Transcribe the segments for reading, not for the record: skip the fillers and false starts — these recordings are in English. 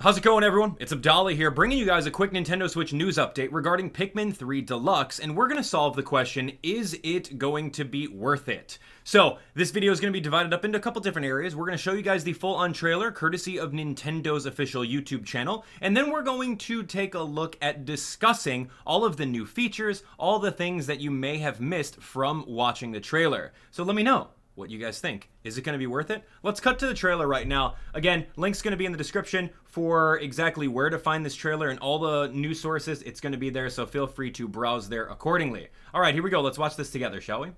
How's it going, everyone? It's Abdallah here, bringing you guys a quick Nintendo Switch news update regarding Pikmin 3 Deluxe, and we're going to solve the question, is it going to be worth it? So, this video is going to be divided up into a couple different areas. We're going to show you guys the full-on trailer, courtesy of Nintendo's official YouTube channel, and then we're going to take a look at discussing all of the new features, all the things that you may have missed from watching the trailer. So let me know what you guys think. Is it going to be worth it? Let's cut to the trailer right now. Again, link's going to be in the description for exactly where to find this trailer and all the news sources. It's going to be there, so feel free to browse there accordingly. All right, here we go. Let's watch this together, shall we?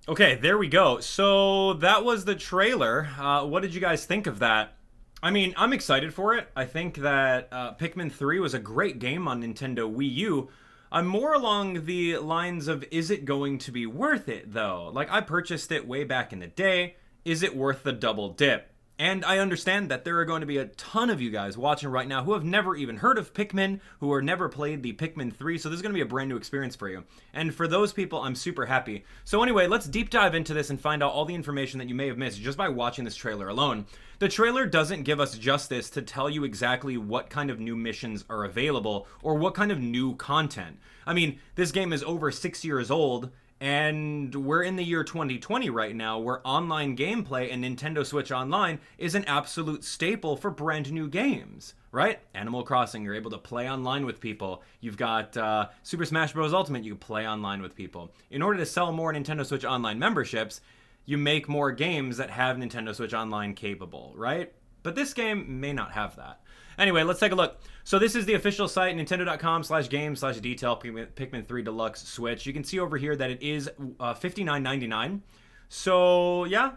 Okay, there we go. So that was the trailer. What did you guys think of that? I mean, I'm excited for it. I think that Pikmin 3 was a great game on Nintendo Wii U. I'm more along the lines of, is it going to be worth it, though? Like, I purchased it way back in the day. Is it worth the double dip? And I understand that there are going to be a ton of you guys watching right now who have never even heard of Pikmin, who have never played the Pikmin 3, so this is going to be a brand new experience for you. And for those people, I'm super happy. So anyway, let's deep dive into this and find out all the information that you may have missed just by watching this trailer alone. The trailer doesn't give us justice to tell you exactly what kind of new missions are available or what kind of new content. I mean, this game is over 6 years old, and we're in the year 2020 right now, where online gameplay and Nintendo Switch Online is an absolute staple for brand new games, right? Animal Crossing, you're able to play online with people. You've got Super Smash Bros. Ultimate, you can play online with people. In order to sell more Nintendo Switch Online memberships, you make more games that have Nintendo Switch Online capable, right? But this game may not have that. Anyway, let's take a look. So this is the official site, nintendo.com/game/detail Pikmin 3 Deluxe Switch. You can see over here that it is $59.99. So yeah,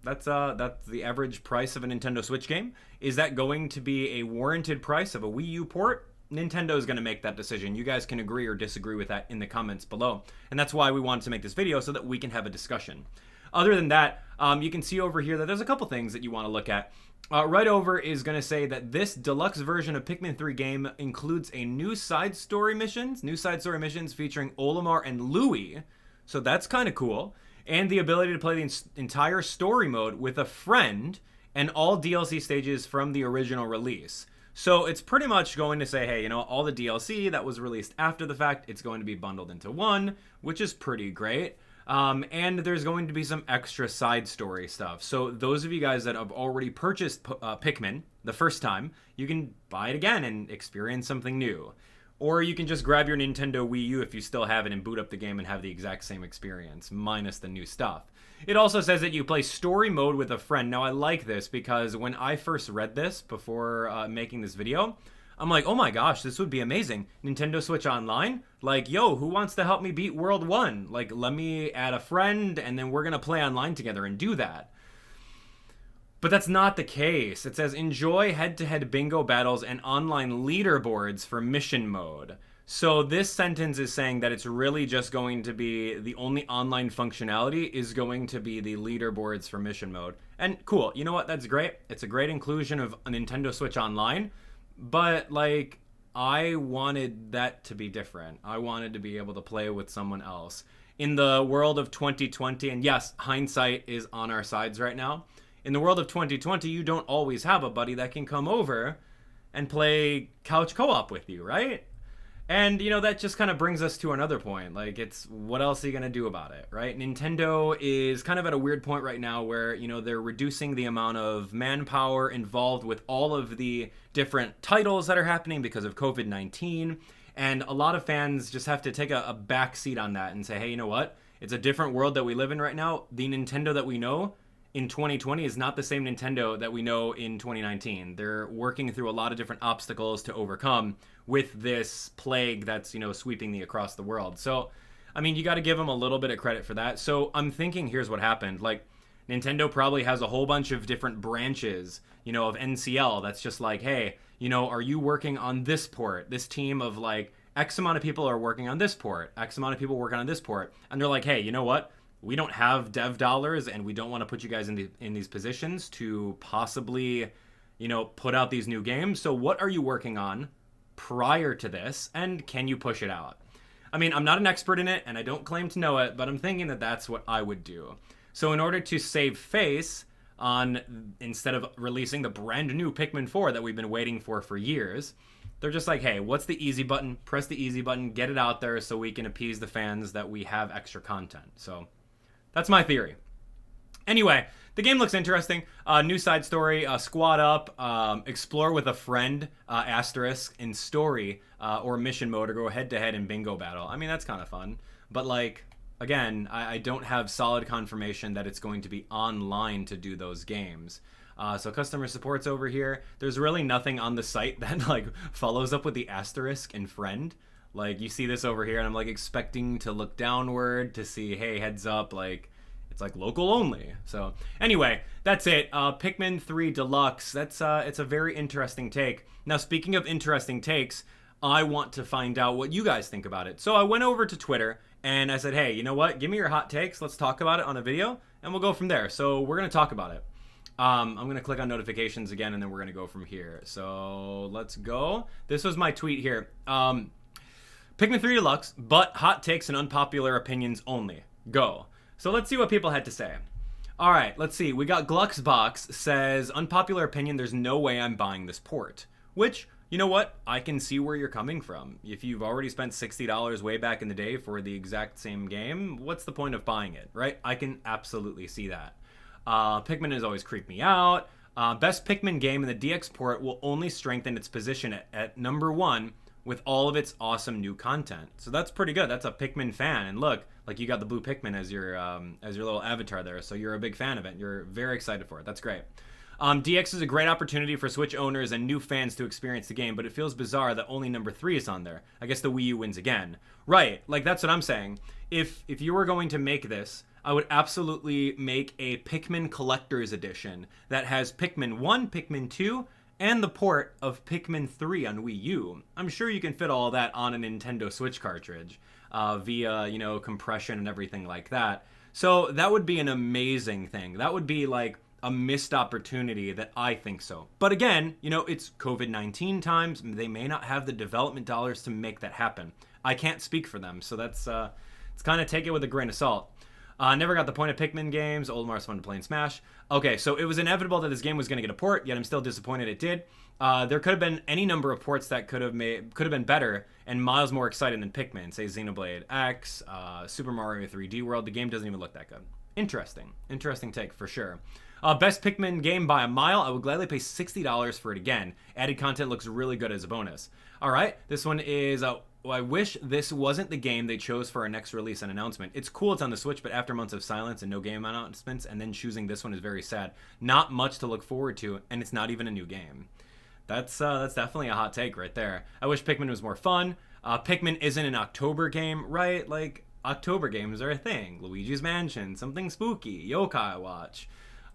that's the average price of a Nintendo Switch game. Is that going to be a warranted price of a Wii U port? Nintendo is going to make that decision. You guys can agree or disagree with that in the comments below. And that's why we wanted to make this video, so that we can have a discussion. Other than that, you can see over here that there's a couple things that you want to look at. Right over is going to say that this deluxe version of Pikmin 3 game includes a new side story missions featuring Olimar and Louie. So that's kind of cool. And the ability to play the entire story mode with a friend and all DLC stages from the original release. So it's pretty much going to say, hey, you know, all the DLC that was released after the fact, it's going to be bundled into one, which is pretty great. And there's going to be some extra side story stuff. So those of you guys that have already purchased Pikmin the first time, you can buy it again and experience something new. Or you can just grab your Nintendo Wii U if you still have it and boot up the game and have the exact same experience, minus the new stuff. It also says that you play story mode with a friend. Now, I like this because when I first read this before making this video, I'm like, oh my gosh, this would be amazing. Nintendo Switch Online? Like, yo, who wants to help me beat World 1? Like, let me add a friend, and then we're going to play online together and do that. But that's not the case. It says enjoy head-to-head bingo battles and online leaderboards for mission mode. So this sentence is saying that it's really just going to be the only online functionality is going to be the leaderboards for mission mode. And cool, you know what? That's great. It's a great inclusion of a Nintendo Switch Online. But like, I wanted that to be different. I wanted to be able to play with someone else. In the world of 2020, and yes, hindsight is on our sides right now. In the world of 2020, you don't always have a buddy that can come over and play couch co-op with you, right? And, you know, that just kind of brings us to another point. Like, it's what else are you going to do about it, right? Nintendo is kind of at a weird point right now where, you know, they're reducing the amount of manpower involved with all of the different titles that are happening because of COVID-19. And a lot of fans just have to take a back seat on that and say, hey, you know what? It's a different world that we live in right now. The Nintendo that we know in 2020 is not the same Nintendo that we know in 2019. They're working through a lot of different obstacles to overcome with this plague that's, you know, sweeping across the world. So, I mean, you got to give them a little bit of credit for that. So I'm thinking here's what happened. Like, Nintendo probably has a whole bunch of different branches, you know, of NCL that's just like, hey, you know, are you working on this port? This team of like X amount of people are working on this port, X amount of people working on this port. And they're like, hey, you know what? We don't have dev dollars and we don't want to put you guys in these positions to possibly, you know, put out these new games. So what are you working on prior to this, and can you push it out? I mean, I'm not an expert in it and I don't claim to know it, but I'm thinking that that's what I would do. So in order to save face on, instead of releasing the brand new Pikmin 4 that we've been waiting for years, they're just like, hey, what's the easy button? Press the easy button, get it out there so we can appease the fans that we have extra content. So that's my theory. Anyway, the game looks interesting. New side story, squad up, explore with a friend, asterisk, in story, or mission mode, or go head-to-head in bingo battle. I mean, that's kind of fun. But, like, again, I don't have solid confirmation that it's going to be online to do those games. So customer support's over here. There's really nothing on the site that, like, follows up with the asterisk and friend. Like, you see this over here, and I'm, like, expecting to look downward to see, hey, heads up, like, it's, like, local only. So, anyway, that's it. Pikmin 3 Deluxe, that's, it's a very interesting take. Now, speaking of interesting takes, I want to find out what you guys think about it. So, I went over to Twitter, and I said, hey, you know what? Give me your hot takes. Let's talk about it on a video, and we'll go from there. So, we're going to talk about it. I'm going to click on notifications again, and then we're going to go from here. So, let's go. This was my tweet here. Pikmin 3 Deluxe, but hot takes and unpopular opinions only. Go. So let's see what people had to say. All right, let's see. We got Gluxbox says, unpopular opinion, there's no way I'm buying this port. Which, you know what? I can see where you're coming from. If you've already spent $60 way back in the day for the exact same game, what's the point of buying it, right? I can absolutely see that. Pikmin has always creeped me out. Best Pikmin game in the DX port will only strengthen its position at number 1 with all of its awesome new content. So that's pretty good. That's a Pikmin fan. And look, like, you got the blue Pikmin as your little avatar there. So you're a big fan of it. You're very excited for it. That's great. DX is a great opportunity for Switch owners and new fans to experience the game, but it feels bizarre that only number 3 is on there. I guess the Wii U wins again. Right, like, that's what I'm saying. If you were going to make this, I would absolutely make a Pikmin Collector's Edition that has Pikmin 1, Pikmin 2, and the port of Pikmin 3 on Wii U. I'm sure you can fit all that on a Nintendo Switch cartridge via, you know, compression and everything like that. So that would be an amazing thing. That would be like a missed opportunity that I think so. But again, you know, it's COVID-19 times. They may not have the development dollars to make that happen. I can't speak for them, so that's it's kind of take it with a grain of salt. Never got the point of Pikmin games. Oldmar's fun to play in Smash. Okay, so it was inevitable that this game was going to get a port, yet I'm still disappointed it did. There could have been any number of ports that could have been better and miles more exciting than Pikmin. Say Xenoblade X, Super Mario 3D World. The game doesn't even look that good. Interesting take for sure. Best Pikmin game by a mile. I would gladly pay $60 for it again. Added content looks really good as a bonus. All right, this one is. I wish this wasn't the game they chose for our next release and announcement. It's cool it's on the Switch, but after months of silence and no game announcements, and then choosing this one is very sad. Not much to look forward to, and it's not even a new game. That's definitely a hot take right there. I wish Pikmin was more fun. Pikmin isn't an October game, right? Like, October games are a thing. Luigi's Mansion, something spooky, Yokai Watch.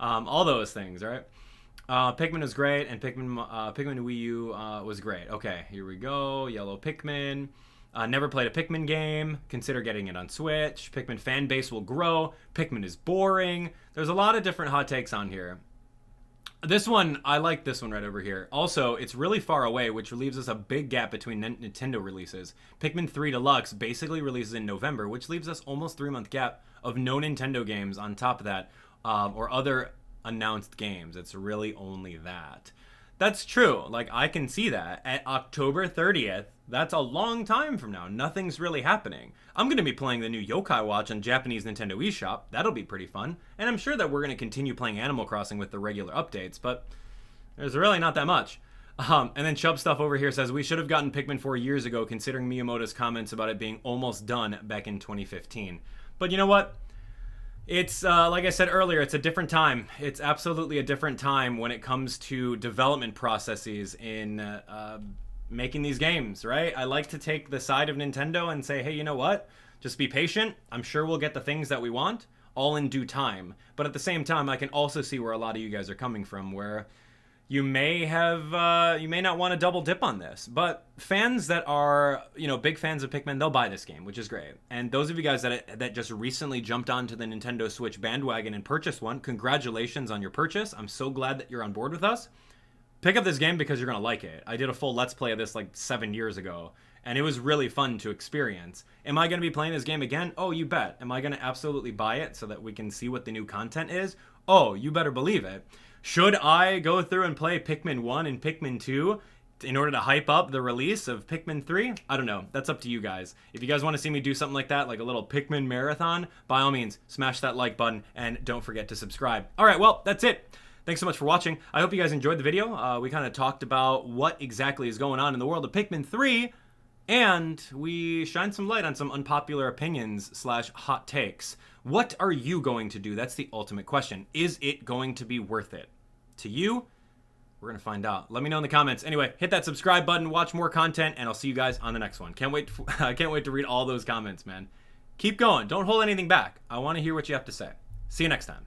All those things, right? Pikmin was great, and Pikmin Wii U was great. Okay, here we go. Yellow Pikmin. Never played a Pikmin game. Consider getting it on Switch. Pikmin fan base will grow. Pikmin is boring. There's a lot of different hot takes on here. This one, I like this one right over here. Also, it's really far away, which leaves us a big gap between Nintendo releases. Pikmin 3 Deluxe basically releases in November, which leaves us almost 3-month gap of no Nintendo games on top of that, or other announced games. It's really only that. That's true. Like, I can see that. At October 30th, that's a long time from now. Nothing's really happening. I'm going to be playing the new Yokai Watch on Japanese Nintendo eShop. That'll be pretty fun. And I'm sure that we're going to continue playing Animal Crossing with the regular updates, but there's really not that much. And then Chubb Stuff over here says, we should have gotten Pikmin 4 years ago, considering Miyamoto's comments about it being almost done back in 2015. But you know what? It's, like I said earlier, it's a different time. It's absolutely a different time when it comes to development processes in making these games, right? I like to take the side of Nintendo and say, hey, you know what? Just be patient. I'm sure we'll get the things that we want, all in due time. But at the same time, I can also see where a lot of you guys are coming from, where you may not want to double dip on this, but fans that are, big fans of Pikmin, they'll buy this game, which is great. And those of you guys that just recently jumped onto the Nintendo Switch bandwagon and purchased one, congratulations on your purchase. I'm so glad that you're on board with us. Pick up this game because you're going to like it. I did a full Let's Play of this like 7 years ago, and it was really fun to experience. Am I going to be playing this game again? Oh, you bet. Am I going to absolutely buy it so that we can see what the new content is? Oh, you better believe it. Should I go through and play Pikmin 1 and Pikmin 2 in order to hype up the release of Pikmin 3? I don't know. That's up to you guys. If you guys want to see me do something like that, like a little Pikmin marathon, by all means, smash that like button and don't forget to subscribe. All right, well, that's it. Thanks so much for watching. I hope you guys enjoyed the video. We kind of talked about what exactly is going on in the world of Pikmin 3, and we shined some light on some unpopular opinions / hot takes. What are you going to do? That's the ultimate question. Is it going to be worth it? To you, we're going to find out. Let me know in the comments. Anyway, hit that subscribe button, watch more content, and I'll see you guys on the next one. I can't wait to read all those comments, man. Keep going. Don't hold anything back. I want to hear what you have to say. See you next time.